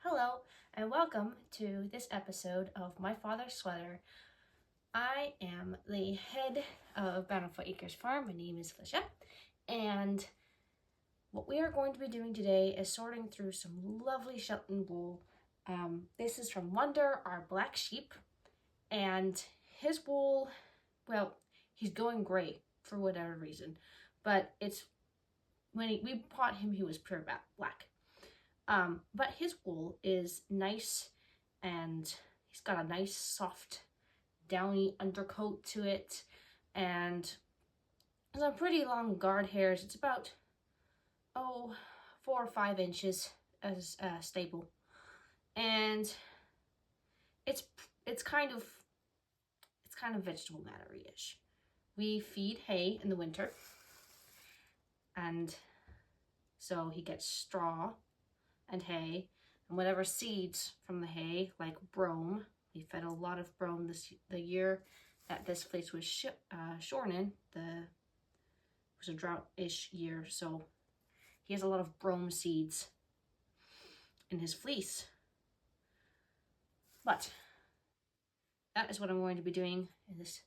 Hello, and welcome to this episode of My Father's Sweater. I am the head of Bountiful Acres Farm. My name is Felicia, and what we are going to be doing today is sorting through some lovely Shetland wool. This is from Wonder, our black sheep, and his wool, well, he's going gray for whatever reason, but it's when we bought him, he was pure black. But his wool is nice, and he's got a nice soft downy undercoat to it, and some pretty long guard hairs. It's about 4 or 5 inches as stable, and it's kind of vegetable mattery-ish. We feed hay in the winter, and so he gets straw and hay, and whatever seeds from the hay, like brome. We fed a lot of brome the year that this place was shorn in. It was a drought-ish year, so he has a lot of brome seeds in his fleece. But that is what I'm going to be doing in this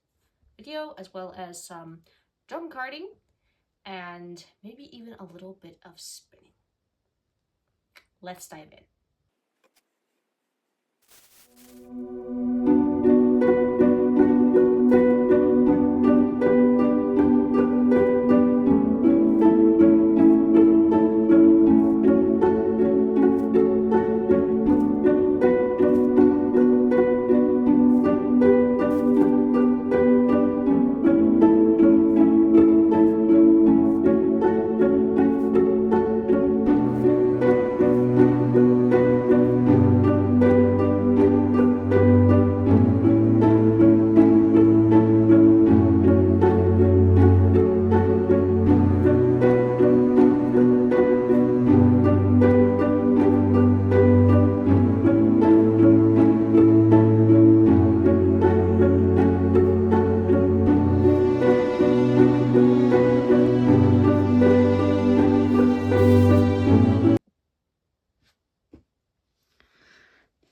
video, as well as some drum carding and maybe even a little bit of spinning. Let's dive in.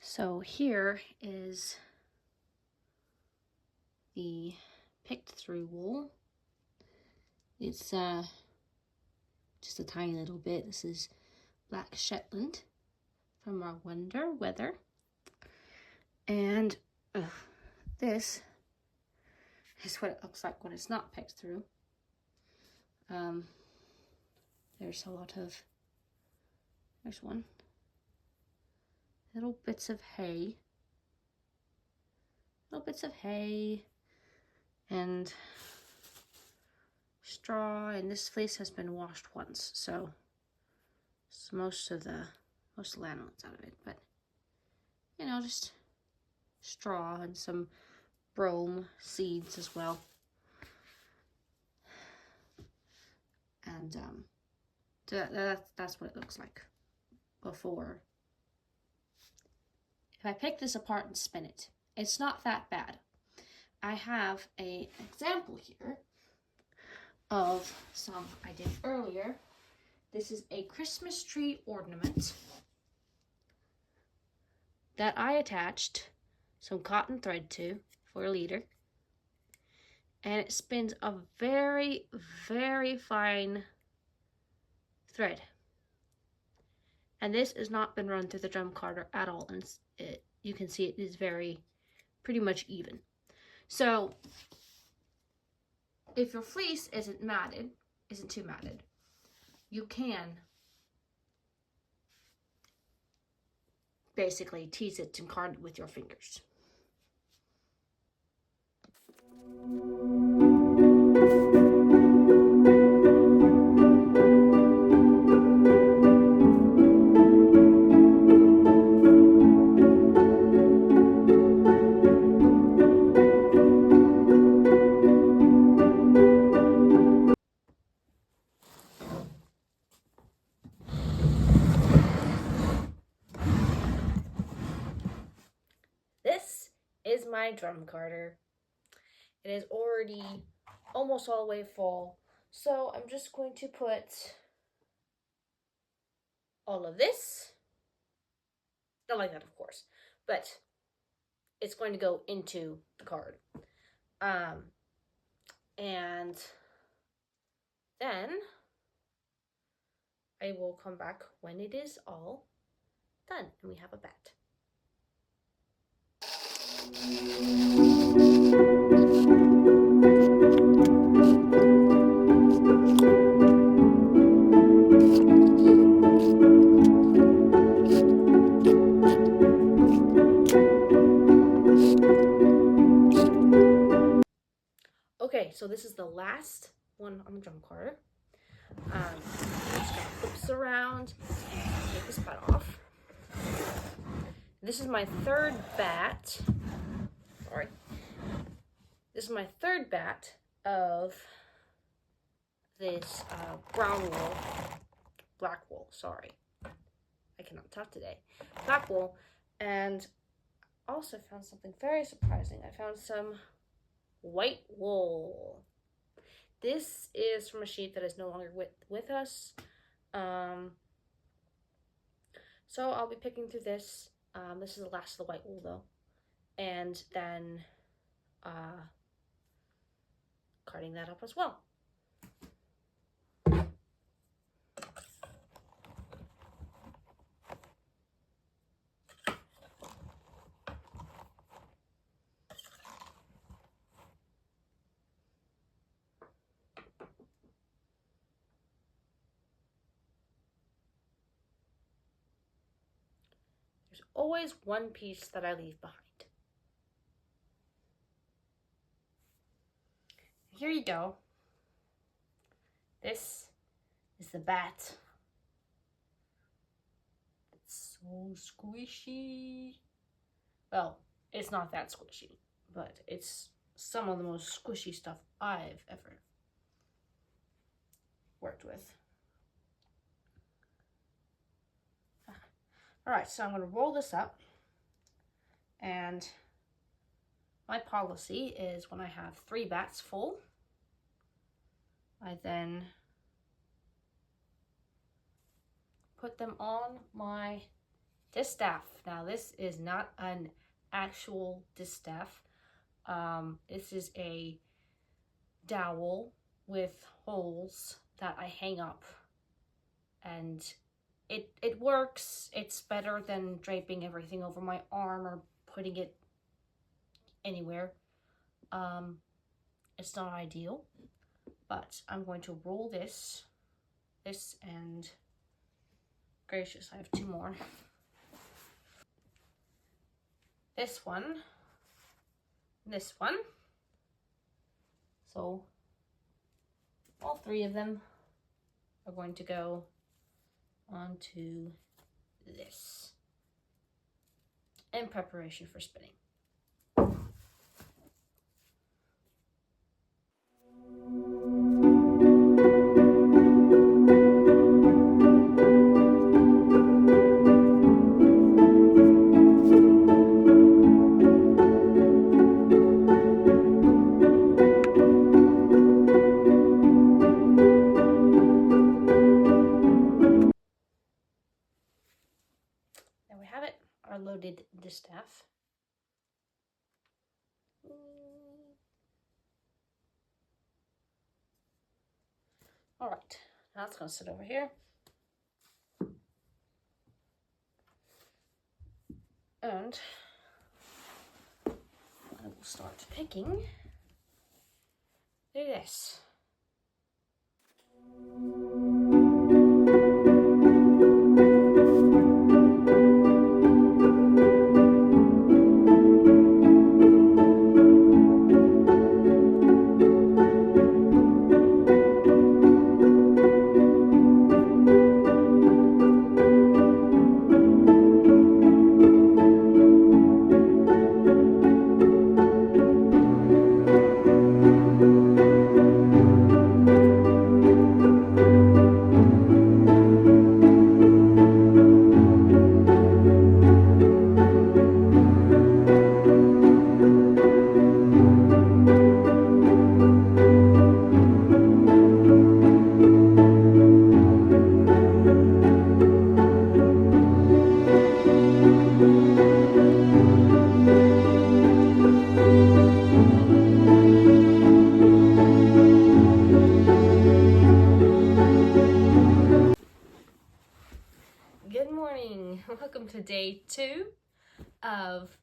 So here is the picked through wool. It's just a tiny little bit. This is Black Shetland from our Wonder Weather. And this is what it looks like when it's not picked through. There's one. Little bits of hay. And straw, and this place has been washed once, so most of the land wants out of it, but just straw and some brome seeds as well. And that's what it looks like before. If I pick this apart and spin it, it's not that bad. I have an example here of some I did earlier. This is a Christmas tree ornament that I attached some cotton thread to for a leader, and it spins a very, very fine thread. And this has not been run through the drum carder at all, and you can see it is pretty much even. So if your fleece isn't too matted, you can basically tease it and card it with your fingers. This is my drum carder. It is already almost all the way full, so I'm just going to put all of this Not like that, of course, but it's going to go into the card. And then I will come back when it is all done and we have a bet. Okay, so this is the last one on the drum card. Just gonna flip this around and take this bat off. This is my third bat. Sorry. This is my third bat of this brown wool, black wool, sorry. I cannot talk today. Black wool. And also found something very surprising. I found some white wool. This is from a sheep that is no longer with us. So I'll be picking through this. This is the last of the white wool though. And then carding that up as well. There's always one piece that I leave behind. Here you go. This is the bat. It's so squishy. Well, it's not that squishy, but it's some of the most squishy stuff I've ever worked with. Alright, so I'm going to roll this up, and my policy is when I have 3 bats full, I then put them on my distaff. Now this is not an actual distaff. This is a dowel with holes that I hang up, and it works. It's better than draping everything over my arm or putting it anywhere. It's not ideal, but I'm going to roll this and gracious, I have 2 more. This one, this one. So all 3 of them are going to go onto this in preparation for spinning. There we have it, our loaded distaff. All right, now it's going to sit over here. And I will start picking through this. morning! Welcome to day 2 of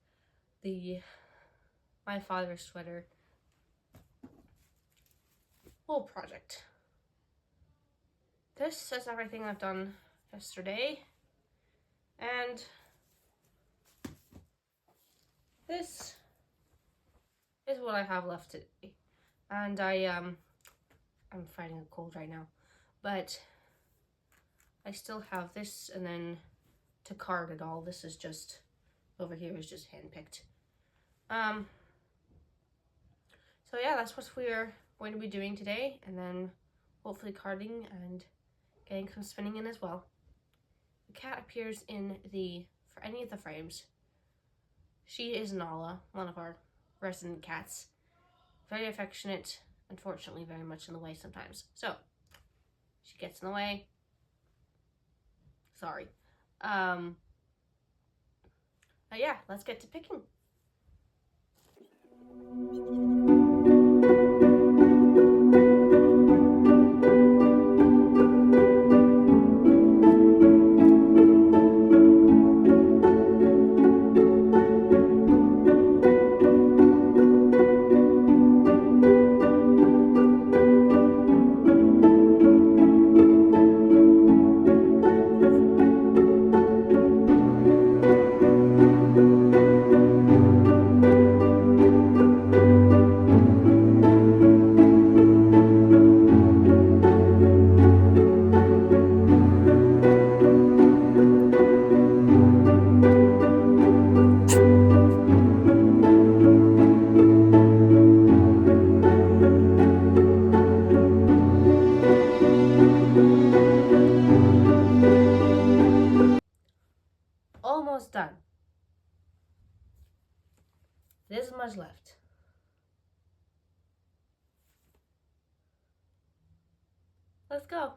my father's sweater wool project. This is everything I've done yesterday, and this is what I have left today. And I'm fighting a cold right now, but I still have this, and then to card it all, this is just, over here is just handpicked. So yeah, that's what we're going to be doing today, and then hopefully carding and getting some spinning in as well. The cat appears for any of the frames. She is Nala, one of our resident cats. Very affectionate, unfortunately very much in the way sometimes. So, she gets in the way. Sorry. But yeah, let's get to picking. Almost done. This much left. Let's go.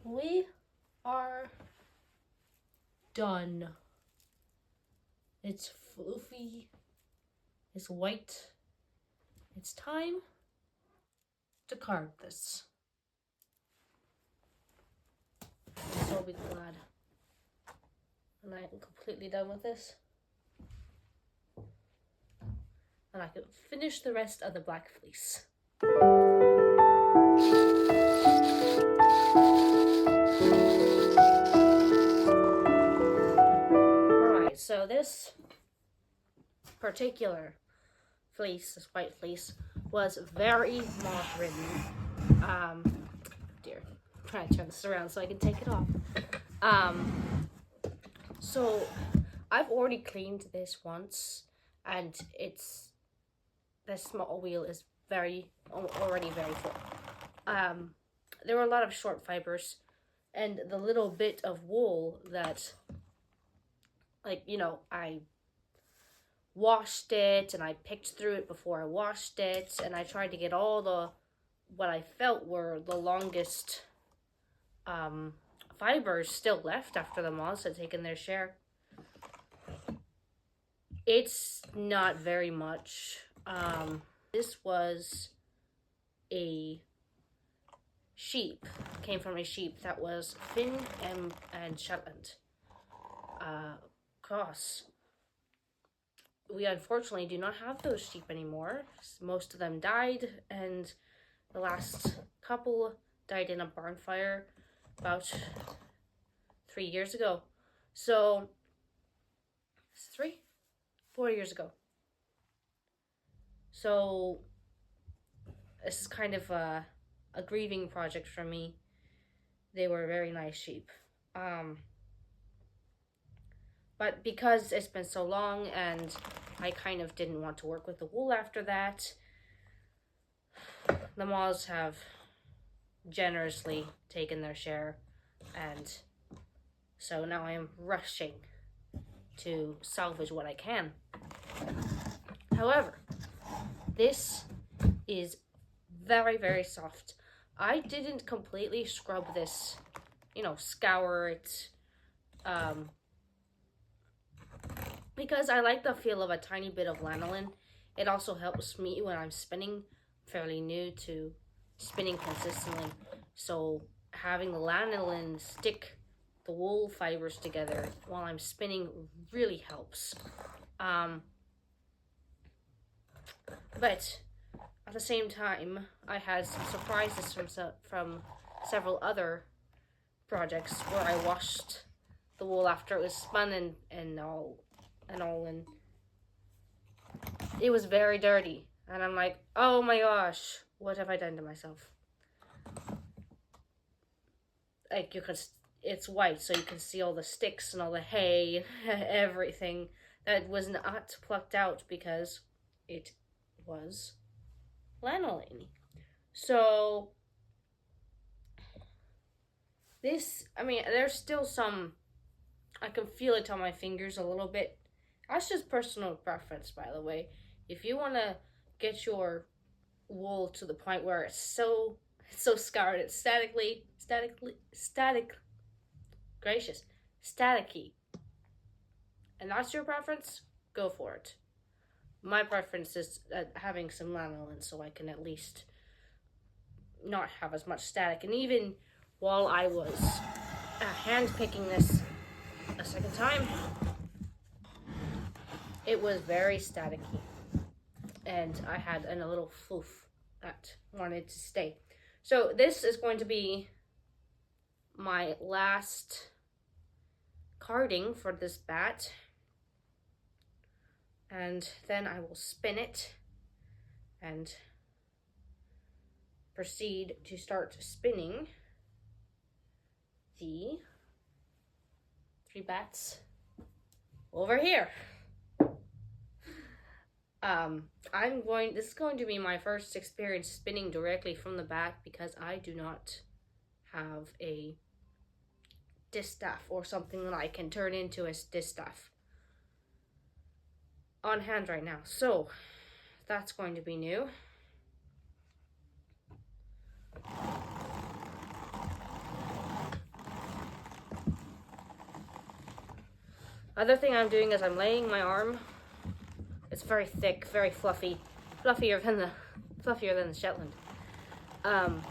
We are done. It's floofy. It's white. It's time to card this. So I'll be glad when I'm completely done with this. And I can finish the rest of the black fleece. Alright, so this particular fleece, this white fleece, was very moth-ridden. Dear, I'm trying to turn this around so I can take it off. So I've already cleaned this once, and the small wheel is already very full. There were a lot of short fibers, and the little bit of wool that, I washed it, and I picked through it before I washed it, and I tried to get all what I felt were the longest fibers still left after the moths had taken their share. It's not very much. This was a sheep, came from a sheep that was Finn and Shetland cross. We unfortunately do not have those sheep anymore. Most of them died, and the last couple died in a barn fire about 3 years ago. So, 4 years ago. So, this is kind of a grieving project for me. They were very nice sheep. But because it's been so long and I kind of didn't want to work with the wool after that, the moths have generously taken their share, and so now I am rushing to salvage what I can. However, this is very, very soft. I didn't completely scrub this, scour it, because I like the feel of a tiny bit of lanolin. It also helps me when I'm spinning, fairly new to spinning consistently. So having the lanolin stick the wool fibers together while I'm spinning really helps. But at the same time, I had some surprises from several other projects where I washed the wool after it was spun and all, and it was very dirty. And I'm like, oh my gosh, what have I done to myself? Like, it's white, so you can see all the sticks and all the hay and everything that was not plucked out because it was lanolin. So there's still some, I can feel it on my fingers a little bit. That's just personal preference, by the way. If you want to get your wool to the point where it's so scarred, it's staticky, and that's your preference, go for it. My preference is having some lanolin so I can at least not have as much static. And even while I was hand picking this a second time, it was very staticky, and I had a little floof that wanted to stay. So this is going to be my last carding for this bat, and then I will spin it and proceed to start spinning the 3 bats over here. This is going to be my first experience spinning directly from the bat because I do not have a distaff or something that I can turn into a distaff on hand right now. So that's going to be new. Other thing I'm doing is I'm laying my arm. It's very thick, very fluffy, fluffier than the Shetland. I'm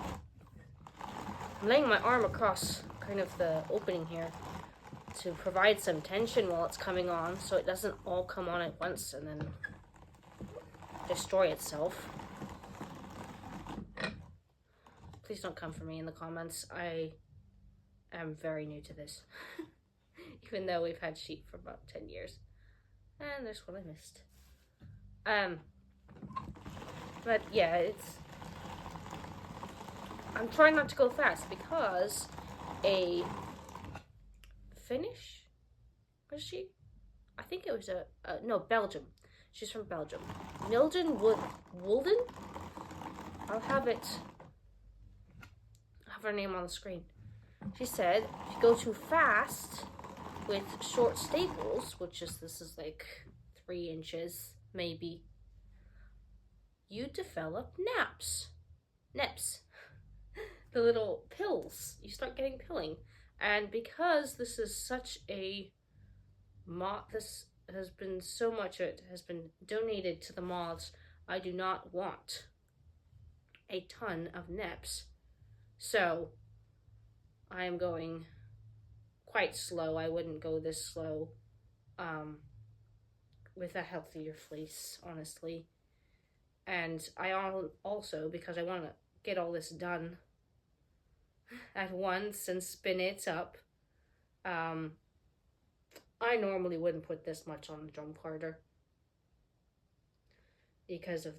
laying my arm across kind of the opening here to provide some tension while it's coming on, so it doesn't all come on at once and then destroy itself. Please don't come for me in the comments. I am very new to this, even though we've had sheep for about 10 years. And there's what I missed. But yeah, I'm trying not to go fast because a Finnish, was she? I think it was no, Belgium. She's from Belgium. Milden Woolden? I'll have her name on the screen. She said, if you go too fast with short staples, this is like 3 inches, maybe, you develop neps. The little pills. You start getting pilling. And because this is such a this has been so much of it has been donated to the moths, I do not want a ton of neps. So I am going quite slow. I wouldn't go this slow with a healthier fleece, honestly. And I also, because I want to get all this done at once and spin it up, I normally wouldn't put this much on the drum carder because of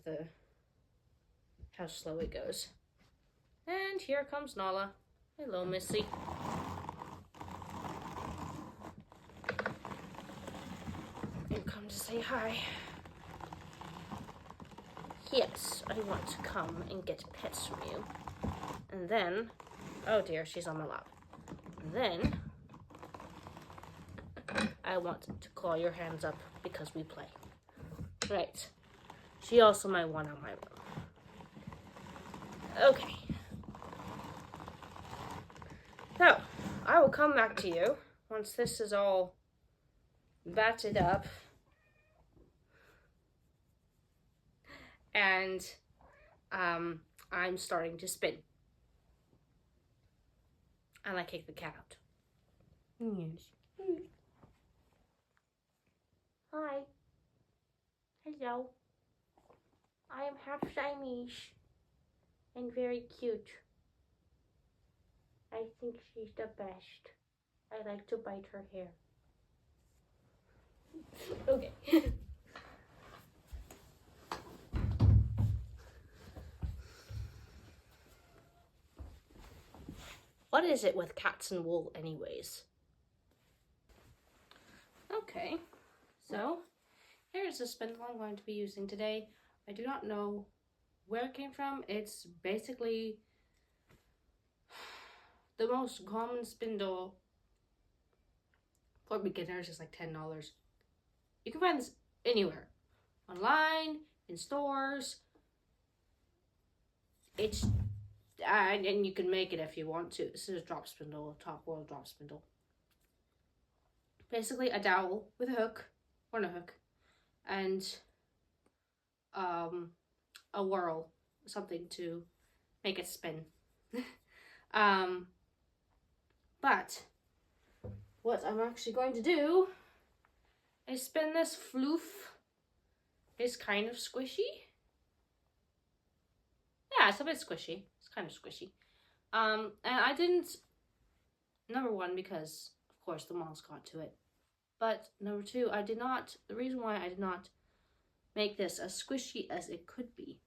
how slow it goes. And here comes Nala. Hello, Missy. say hi. Yes, I want to come and get pets from you. And then, oh dear, she's on my lap. And then, I want to claw your hands up because we play. Right. She also might want on my room. Okay. So, I will come back to you once this is all batted up. And I'm starting to spin. And I kick the cat out. Yes. Hi. Hello. I am half Siamese and very cute. I think she's the best. I like to bite her hair. Okay. What is it with cats and wool anyways? Okay, so here's the spindle I'm going to be using today. I do not know where it came from. It's basically the most common spindle for beginners. Is like $10. You can find this anywhere. Online, in stores. It's and you can make it if you want to. This is a drop spindle, a top roll drop spindle. Basically a dowel with a hook, or no hook, and a whirl, something to make it spin. But what I'm actually going to do is spin this floof. It's kind of squishy. Yeah, it's a bit squishy. It's kind of squishy. And I didn't, number one, because of course the moths got to it. But number two, the reason why I did not make this as squishy as it could be,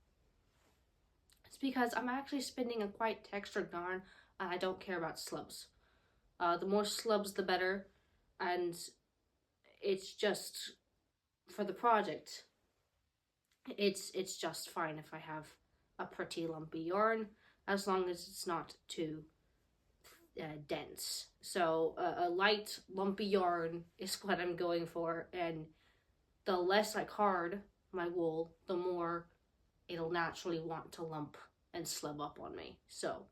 it's because I'm actually spinning a quite textured yarn and I don't care about slubs. The more slubs the better, and it's just, for the project, it's just fine if I have a pretty lumpy yarn, as long as it's not too dense. So a light lumpy yarn is what I'm going for, and the less I card my wool, the more it'll naturally want to lump and slub up on me. So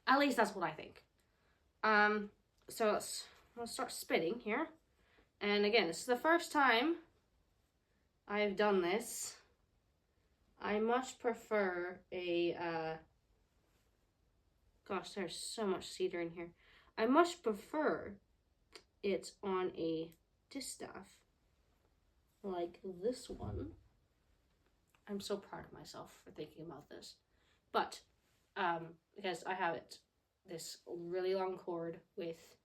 at least that's what I think. So let's start spinning here. And again, this is the first time I've done this. I much prefer a, gosh, there's so much cedar in here. I much prefer it on a distaff like this one. I'm so proud of myself for thinking about this. But, because I have this really long cord with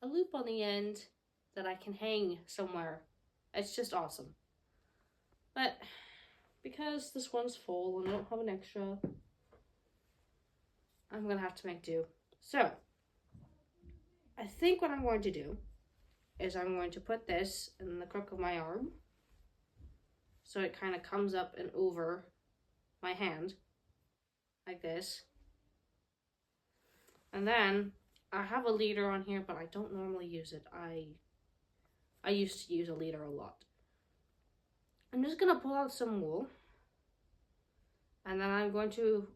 a loop on the end that I can hang somewhere. It's just awesome. But because this one's full and I don't have an extra, I'm gonna have to make do. So I think what I'm going to do is I'm going to put this in the crook of my arm so it kind of comes up and over my hand like this. And then I have a leader on here, but I don't normally use it. I used to use a leader a lot. I'm just gonna pull out some wool, and then I'm going to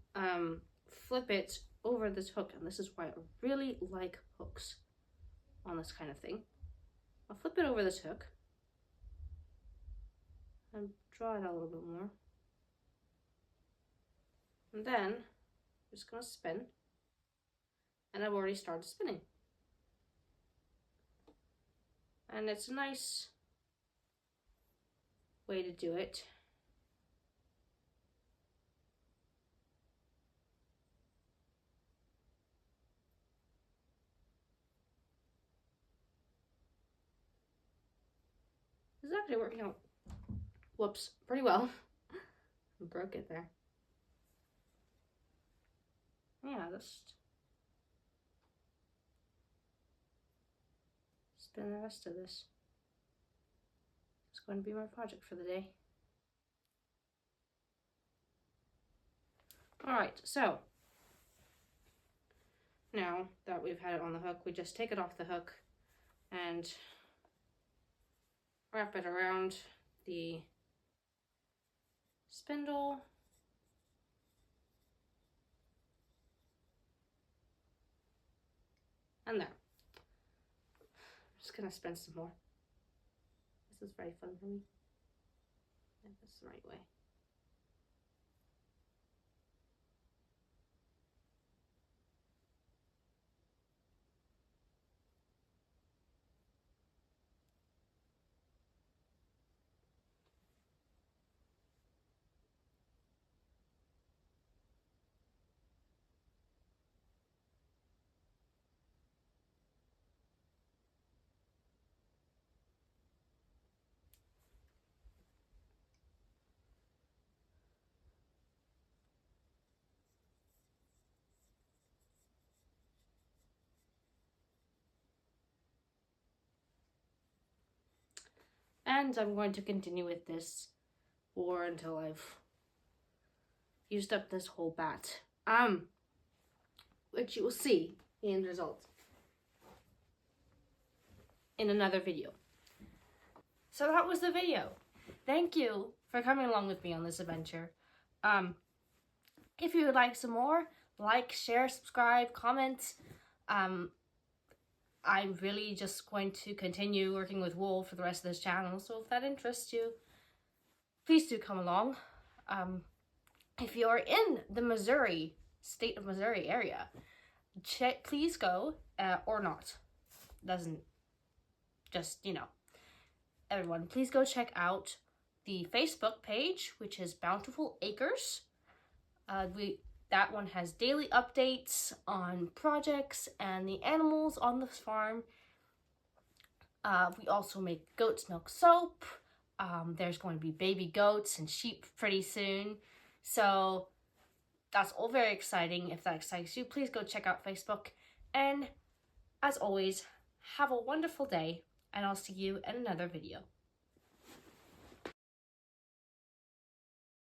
flip it over this hook, and this is why I really like hooks on this kind of thing. I'll flip it over this hook and draw it out a little bit more, and then I'm just gonna spin, and I've already started spinning, and it's a nice way to do it. This is actually working out, whoops, pretty well. I broke it there. Yeah, just spin the rest of this. going to be my project for the day. Alright, so now that we've had it on the hook, we just take it off the hook and wrap it around the spindle. And there. I'm just gonna spin some more. This is very fun for me. Get this the right way. And I'm going to continue with this or until I've used up this whole bat. Which you will see in the result in another video. So that was the video. Thank you for coming along with me on this adventure. If you would like some more, like, share, subscribe, comment. I'm really just going to continue working with wool for the rest of this channel, so if that interests you, please do come along. If you're in the state of Missouri area, please go, or not. Doesn't, just, everyone, please go check out the Facebook page, which is Bountiful Acres. That one has daily updates on projects and the animals on this farm. We also make goat's milk soap. There's going to be baby goats and sheep pretty soon. So that's all very exciting. If that excites you, please go check out Facebook. And as always, have a wonderful day, and I'll see you in another video.